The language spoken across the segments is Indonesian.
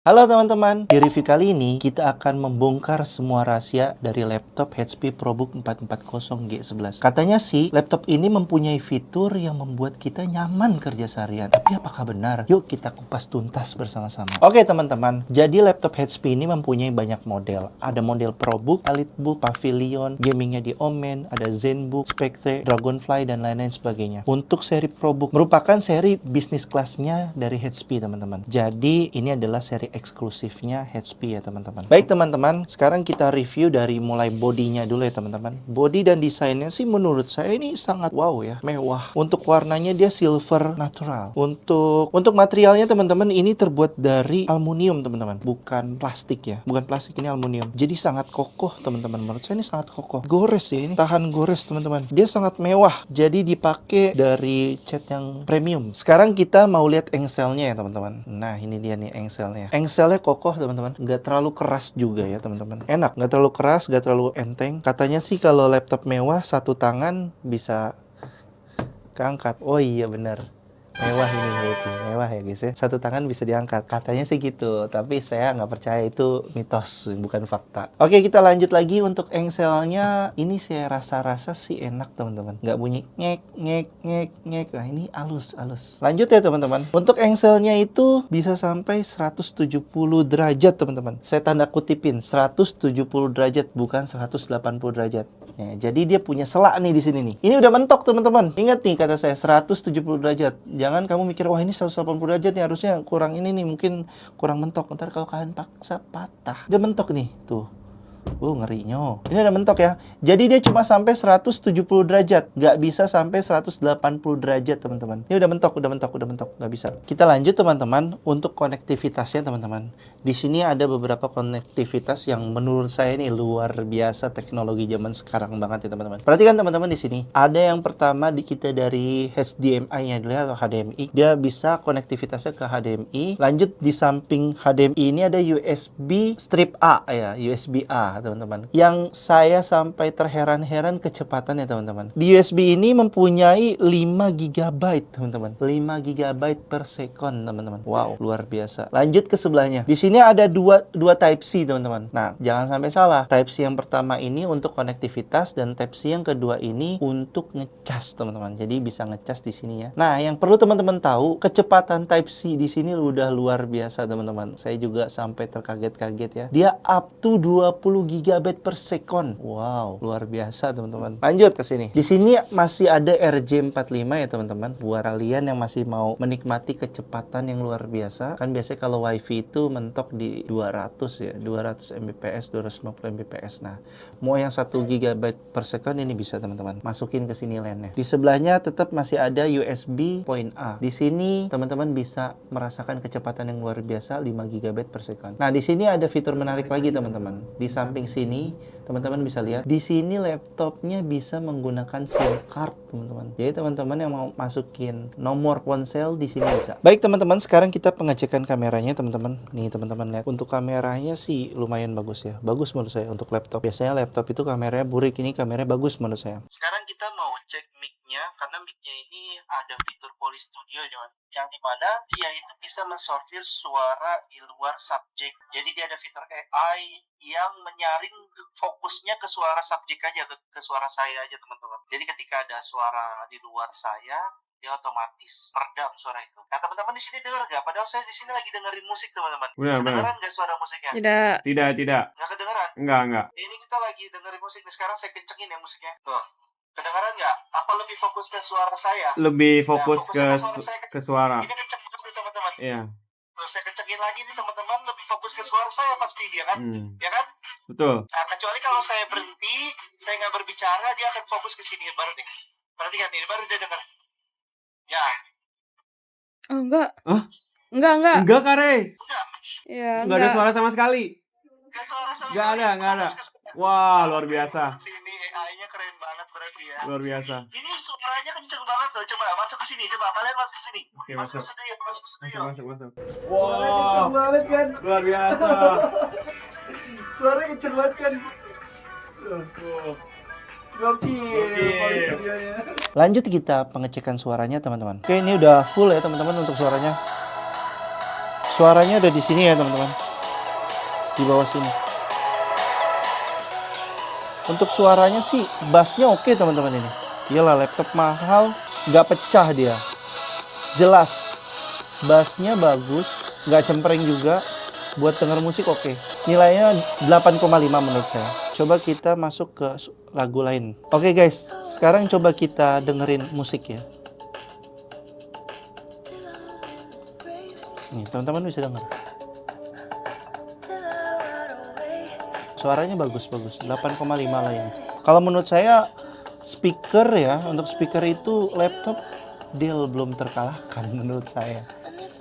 Halo teman-teman, di review kali ini kita akan membongkar semua rahasia dari laptop HP ProBook 440G11. Katanya sih, laptop ini mempunyai fitur yang membuat kita nyaman kerja seharian. Tapi apakah benar? Yuk kita kupas tuntas bersama-sama. Oke teman-teman, jadi laptop HP ini mempunyai banyak model. Ada model ProBook, EliteBook, Pavilion, gamingnya di Omen, ada ZenBook, Spectre, Dragonfly, dan lain-lain sebagainya. Untuk seri ProBook merupakan seri bisnis kelasnya dari HP teman-teman. Jadi ini adalah seri eksklusifnya HP ya teman-teman. Baik teman-teman, sekarang kita review dari mulai bodinya dulu ya teman-teman. Body dan desainnya sih menurut saya ini sangat wow ya, mewah. Untuk warnanya dia silver natural. Untuk materialnya teman-teman ini terbuat dari aluminium teman-teman, bukan plastik ya. Bukan plastik, ini aluminium. Jadi sangat kokoh teman-teman. Menurut saya ini sangat kokoh. Gores ya, ini tahan gores teman-teman. Dia sangat mewah. Jadi dipakai dari cat yang premium. Sekarang kita mau lihat engselnya ya teman-teman. Nah, ini dia nih engselnya. Engselnya kokoh teman-teman, nggak terlalu keras juga ya teman-teman. Enak, nggak terlalu keras, nggak terlalu enteng. Katanya sih kalau laptop mewah satu tangan bisa keangkat. Oh iya bener. Mewah ini berarti, mewah ya guys ya. Satu tangan bisa diangkat, katanya sih gitu. Tapi saya nggak percaya, itu mitos, bukan fakta. Oke, kita lanjut lagi untuk engselnya. Ini saya rasa-rasa sih enak teman-teman. Nggak bunyi ngek, ngek, ngek, ngek. Nah ini halus, halus. Lanjut ya teman-teman. Untuk engselnya itu bisa sampai 170 derajat teman-teman. Saya tanda kutipin, 170 derajat, bukan 180 derajat. Ya, jadi dia punya selak nih di sini nih. Ini udah mentok teman-teman. Ingat nih kata saya 170 derajat. Jangan kamu mikir wah ini 180 derajat nih harusnya kurang ini nih, mungkin kurang mentok. Ntar kalau kalian paksa patah. Dia mentok nih tuh. Ngerinya. Ini udah mentok ya. Jadi dia cuma sampai 170 derajat. Nggak bisa sampai 180 derajat, teman-teman. Ini udah mentok, udah mentok, udah mentok. Nggak bisa. Kita lanjut, teman-teman. Untuk konektivitasnya, teman-teman. Di sini ada beberapa konektivitas yang menurut saya ini luar biasa teknologi zaman sekarang banget ya, teman-teman. Perhatikan, teman-teman, di sini. Ada yang pertama kita dari HDMI-nya dulu ya, atau HDMI. Dia bisa konektivitasnya ke HDMI. Lanjut, di samping HDMI ini ada USB strip A ya, USB A. Teman-teman, yang saya sampai terheran-heran kecepatannya teman-teman. Di USB ini mempunyai 5 GB teman-teman, 5 GB per second teman-teman. Wow, luar biasa. Lanjut ke sebelahnya. Di sini ada dua Type C teman-teman. Nah, jangan sampai salah. Type C yang pertama ini untuk konektivitas dan Type C yang kedua ini untuk ngecas teman-teman. Jadi bisa ngecas di sini ya. Nah, yang perlu teman-teman tahu, kecepatan Type C di sini udah luar biasa teman-teman. Saya juga sampai terkaget-kaget ya. Dia up to 20 GB per second. Wow, luar biasa teman-teman. Lanjut ke sini. Di sini masih ada RJ45 ya teman-teman. Buat kalian yang masih mau menikmati kecepatan yang luar biasa. Kan biasanya kalau WiFi itu mentok di 200 ya, 200 Mbps, 250 Mbps. Nah, mau yang 1 GB per second ini bisa teman-teman. Masukin ke sini LAN-nya. Di sebelahnya tetap masih ada USB point A. Di sini teman-teman bisa merasakan kecepatan yang luar biasa 5 GB per second. Nah, di sini ada fitur menarik lagi teman-teman. Di samping sini teman-teman bisa lihat, di sini laptopnya bisa menggunakan SIM card teman-teman. Jadi teman-teman yang mau masukin nomor ponsel di sini bisa. Baik teman-teman, sekarang kita pengecekan kameranya teman-teman. Nih teman-teman lihat, untuk kameranya sih lumayan bagus ya. Bagus menurut saya untuk laptop. Biasanya laptop itu kameranya burik, ini kameranya bagus menurut saya. Sekarang kita mau cek mic-nya, karena mic-nya ini ada fitur Poly Studio yang dimana dia itu bisa mensortir suara di luar subjek. Jadi dia ada fitur AI yang menyaring fokusnya ke suara subjek aja, ke suara saya aja teman-teman. Jadi ketika ada suara di luar saya, dia otomatis meredam suara itu. Nah teman-teman di sini dengar nggak? Padahal saya di sini lagi dengerin musik teman-teman. Kedengeran nggak suara musiknya? Tidak. Nggak kedengeran? Enggak. Ini kita lagi dengerin musik nih. Sekarang saya kencengin ya musiknya. Tuh. Kedengaran nggak? Apa lebih fokus ke suara saya? Lebih fokus Nah, ke suara. Ini kenceng banget nih teman-teman. Iya. Terus saya kencengin lagi nih teman-teman, lebih fokus ke suara saya pasti dia kan? Ya kan? Betul. Nah, kecuali kalau saya berhenti, saya nggak berbicara, dia akan fokus ke sini baru nih. Perhatikan nih, baru dia dengar. Ya. Oh, enggak. Hah? Enggak. Enggak, Kare. Ya, Enggak ada suara sama sekali. Nggak suara sama Enggak sekali. ada. Wah, luar biasa. Sini AI-nya keren banget berarti ya. Luar biasa. Ini suaranya kenceng banget loh. Coba masuk ke sini. Coba kalian masuk ke sini. Oke, Masuk masuk. ke studio, masuk ke studio. Masuk. Wow, banget kan? luar biasa. Suaranya kenceng banget kan? Gokil. Lanjut kita pengecekan suaranya teman-teman. Oke, ini udah full ya teman-teman untuk suaranya. Suaranya ada di sini ya teman-teman. Di bawah sini. Untuk suaranya sih bassnya oke teman-teman ini. Iyalah laptop mahal, nggak pecah dia. Jelas. Bassnya bagus, nggak cempreng juga. Buat denger musik oke. Nilainya 8,5 menurut saya. Coba kita masuk ke lagu lain. Oke guys, sekarang coba kita dengerin musik ya. Nih, teman-teman bisa denger. Suaranya bagus-bagus, 8,5 lah ini. Kalau menurut saya speaker ya, untuk speaker itu laptop Dell belum terkalahkan menurut saya.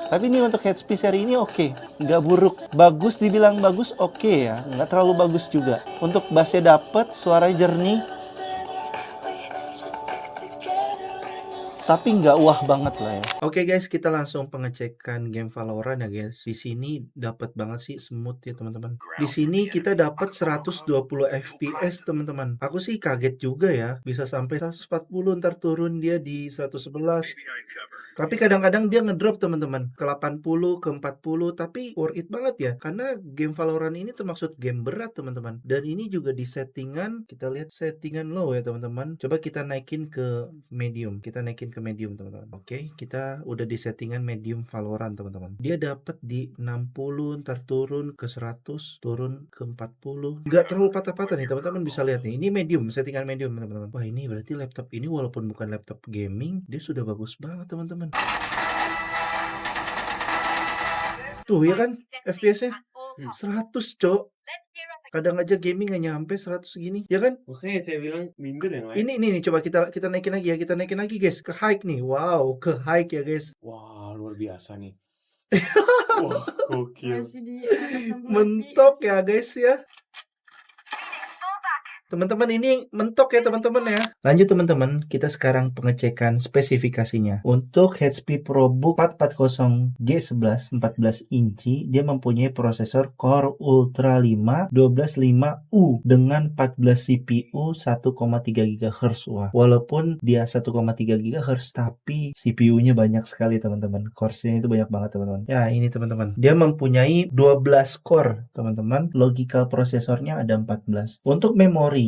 Tapi ini untuk HP seri ini oke, nggak buruk. Bagus dibilang bagus oke ya, nggak terlalu bagus juga. Untuk bassnya dapet, suaranya jernih. Tapi nggak wah banget lah ya. Oke guys, kita langsung pengecekan game Valorant ya guys. Di sini dapat banget sih smooth ya teman-teman. Di sini kita dapat 120 FPS teman-teman. Aku sih kaget juga ya, bisa sampai 140 ntar turun dia di 111. Tapi kadang-kadang dia ngedrop teman-teman ke 80, ke 40, tapi worth it banget ya. Karena game Valorant ini termasuk game berat teman-teman. Dan ini juga di settingan, kita lihat settingan low ya teman-teman. Coba kita naikin ke medium. Kita naikin ke medium teman-teman. Oke, kita udah di settingan medium Valorant teman-teman. Dia dapat di 60, ntar turun ke 100, turun ke 40. Nggak terlalu patah-patah nih teman-teman, bisa lihat nih. Ini medium, settingan medium teman-teman. Wah, ini berarti laptop ini walaupun bukan laptop gaming, dia sudah bagus banget teman-teman. Tuh ya kan FPS-nya 100 cok. Kadang aja gaming nggak nyampe 100 segini, ya kan? Oke, saya bilang minder yang lain. Ini coba kita naikin lagi ya, kita naikin lagi guys, ke high nih. Wow, ke high ya guys. Wah, luar biasa nih. Wah, gokil. Masih di atas 60 Mentok FPS. ya guys ya. Teman-teman ini mentok ya teman-teman ya. Lanjut teman-teman, kita sekarang pengecekan spesifikasinya. Untuk HP ProBook 440 G11 14 inci, dia mempunyai prosesor Core Ultra 5 125U dengan 14 CPU 1,3 GHz. Wah, walaupun dia 1,3 GHz tapi CPU-nya banyak sekali teman-teman. Core-nya itu banyak banget teman-teman. Ya, ini teman-teman. Dia mempunyai 12 core, teman-teman. Logical prosesornya ada 14. Untuk memorinya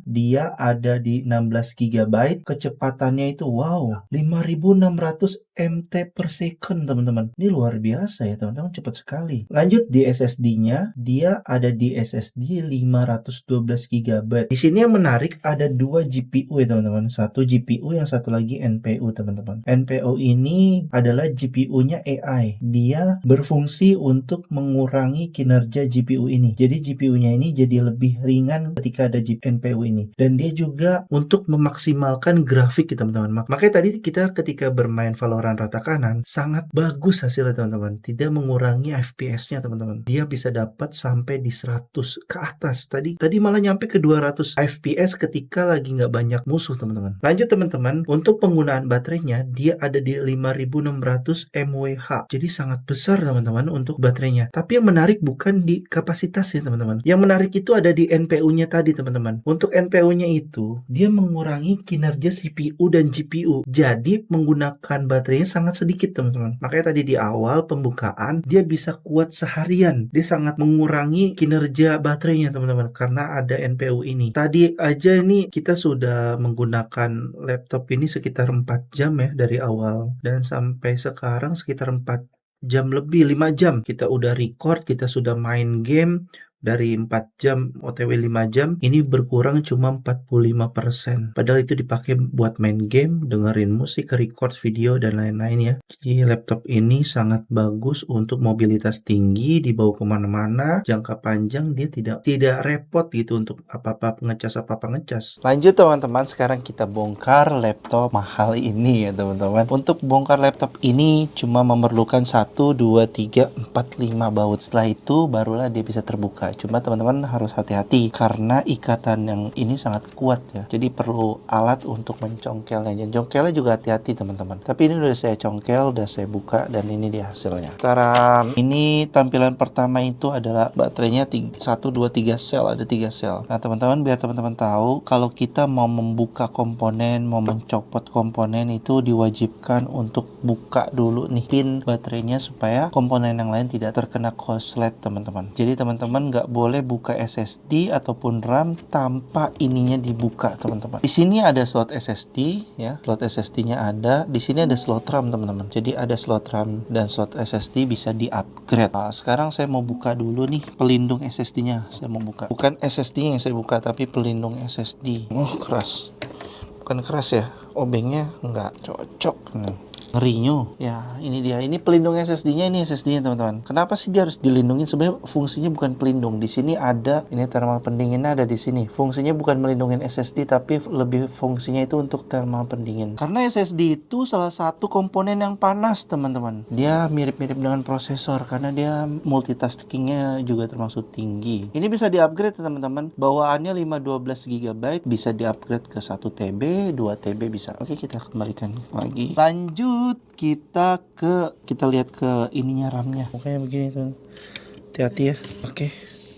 dia ada di 16 GB, kecepatannya itu wow 5600 MT per second teman-teman. Ini luar biasa ya teman-teman, cepat sekali. Lanjut di SSD-nya, dia ada di SSD 512 GB. Di sini yang menarik ada dua GPU ya teman-teman. Satu GPU, yang satu lagi NPU teman-teman. NPU ini adalah GPU-nya AI. Dia berfungsi untuk mengurangi kinerja GPU ini. Jadi GPU-nya ini jadi lebih ringan ketika ada NPU ini. Dan dia juga untuk memaksimalkan grafik ya teman-teman. Makanya tadi kita ketika bermain Valorant rata kanan sangat bagus hasilnya teman-teman. Tidak mengurangi FPS-nya teman-teman. Dia bisa dapat sampai di 100 ke atas. Tadi malah nyampe ke 200 FPS ketika lagi nggak banyak musuh teman-teman. Lanjut teman-teman, untuk penggunaan baterainya dia ada di 5600 mAh. Jadi sangat besar teman-teman untuk baterainya. Tapi yang menarik bukan di kapasitasnya teman-teman. Yang menarik itu ada di NPU-nya tadi teman-teman. Untuk NPU-nya itu dia mengurangi kinerja CPU dan GPU. Jadi menggunakan baterainya sangat sedikit teman-teman. Makanya tadi di awal pembukaan dia bisa kuat seharian. Dia sangat mengurangi kinerja baterainya teman-teman karena ada NPU ini. Tadi aja ini kita sudah menggunakan laptop ini sekitar 4 jam ya dari awal, dan sampai sekarang sekitar 4 jam lebih, 5 jam kita udah record, kita sudah main game. Dari 4 jam OTW 5 jam ini berkurang cuma 45%. Padahal itu dipakai buat main game, dengerin musik, record video dan lain-lain ya. Jadi laptop ini sangat bagus untuk mobilitas tinggi, dibawa kemana-mana, jangka panjang. Dia tidak repot gitu untuk apa-apa ngecas. Lanjut teman-teman, sekarang kita bongkar laptop mahal ini ya teman-teman. Untuk bongkar laptop ini cuma memerlukan 1, 2, 3, 4, 5 baut. Setelah itu barulah dia bisa terbuka. Cuma teman-teman harus hati-hati karena ikatan yang ini sangat kuat ya. Jadi perlu alat untuk mencongkelnya. Dan congkelnya juga hati-hati teman-teman. Tapi ini udah saya congkel, udah saya buka, dan ini dia hasilnya. Taram! Ini tampilan pertama itu adalah baterainya 1, 2, 3 sel. Ada 3 sel. Nah teman-teman, biar teman-teman tahu kalau kita mau membuka komponen, mau mencopot komponen itu diwajibkan untuk buka dulu nih pin baterainya supaya komponen yang lain tidak terkena korslet teman-teman. Jadi teman-teman nggak boleh buka SSD ataupun RAM tanpa ininya dibuka teman-teman. Di sini ada slot SSD ya, slot SSD-nya ada. Di sini ada slot RAM teman-teman. Jadi ada slot RAM dan slot SSD bisa di-upgrade. Nah, sekarang saya mau buka dulu nih pelindung SSD-nya. Saya mau buka. Bukan SSD yang saya buka tapi pelindung SSD. Oh, keras. Bukan keras ya. Obengnya nggak cocok. Ngerinya ya, ini dia, ini pelindung SSD-nya, ini SSD-nya teman-teman. Kenapa sih dia harus dilindungi? Sebenarnya fungsinya bukan pelindung. Di sini ada ini thermal pendinginnya, ada di sini. Fungsinya bukan melindungi SSD tapi lebih fungsinya itu untuk thermal pendingin. Karena SSD itu salah satu komponen yang panas teman-teman. Dia mirip-mirip dengan prosesor karena dia multitaskingnya juga termasuk tinggi. Ini bisa di-upgrade teman-teman. Bawaannya 512 GB bisa di-upgrade ke 1 TB, 2 TB bisa. Oke, kita kembalikan lagi. Lanjut kita lihat ke ininya RAM-nya. Pokoknya begini tuh. Hati-hati ya. Oke.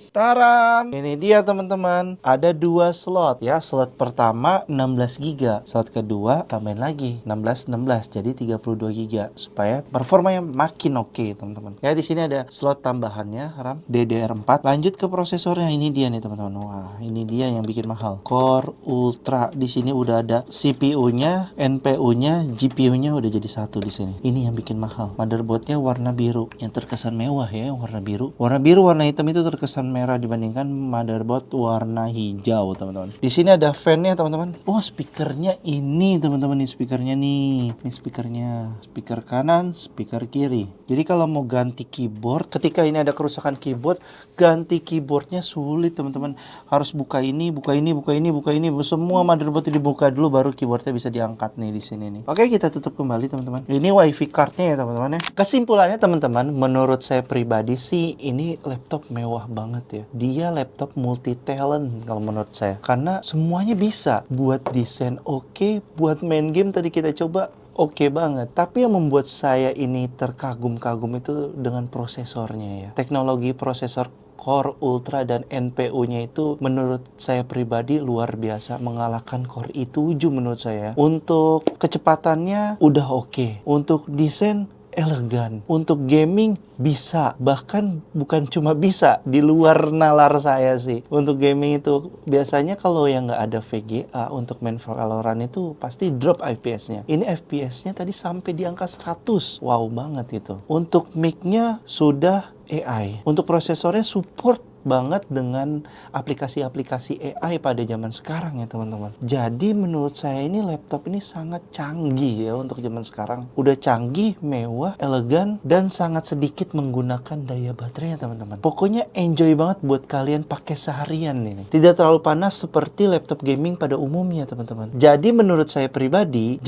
Taram! Ini dia teman-teman. Ada 2 slot ya. Slot pertama 16 GB. Slot kedua tambahin lagi 16 jadi 32 GB supaya performanya makin oke teman-teman. Ya di sini ada slot tambahannya RAM DDR4. Lanjut ke prosesornya. Ini dia nih teman-teman. Wah, ini dia yang bikin mahal. Core Ultra. Di sini udah ada CPU-nya, NPU-nya, GPU-nya udah jadi satu di sini. Ini yang bikin mahal. Motherboard-nya warna biru yang terkesan mewah ya, warna biru. Warna biru, warna hitam itu terkesan merah dibandingkan motherboard warna hijau teman-teman. Di sini ada fan-nya teman-teman. Oh, speakernya ini teman-teman, nih speakernya nih. Ini speakernya. Speaker kanan, speaker kiri. Jadi kalau mau ganti keyboard, ketika ini ada kerusakan keyboard, ganti keyboardnya sulit teman-teman. Harus buka ini, buka ini, buka ini, buka ini. Semua motherboard dibuka dulu baru keyboardnya bisa diangkat nih di sini nih. Oke, kita tutup kembali teman-teman. Ini WiFi cardnya ya teman-teman ya. Kesimpulannya teman-teman, menurut saya pribadi sih ini laptop mewah banget ya. Dia laptop multi talent kalau menurut saya. Karena semuanya bisa. Buat desain oke, buat main game tadi kita coba oke banget. Tapi yang membuat saya ini terkagum-kagum itu dengan prosesornya ya. Teknologi prosesor Core Ultra dan NPU-nya itu menurut saya pribadi luar biasa, mengalahkan Core i7 menurut saya. Untuk kecepatannya udah oke. Untuk desain elegan. Untuk gaming bisa, bahkan bukan cuma bisa, di luar nalar saya sih. Untuk gaming itu biasanya kalau yang nggak ada VGA untuk main Valorant itu pasti drop FPS-nya. Ini FPS-nya tadi sampai di angka 100. Wow banget itu. Untuk mic-nya sudah AI. Untuk prosesornya support banget dengan aplikasi-aplikasi AI pada zaman sekarang ya teman-teman. Jadi menurut saya ini laptop ini sangat canggih ya untuk zaman sekarang. Udah canggih, mewah, elegan, dan sangat sedikit menggunakan daya baterainya teman-teman. Pokoknya enjoy banget buat kalian pakai seharian ini. Tidak terlalu panas seperti laptop gaming pada umumnya teman-teman. Jadi menurut saya pribadi,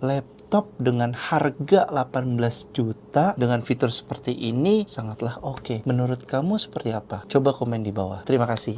laptop dengan harga 18 juta dengan fitur seperti ini sangatlah oke. Menurut kamu seperti apa? Coba komen di bawah. Terima kasih.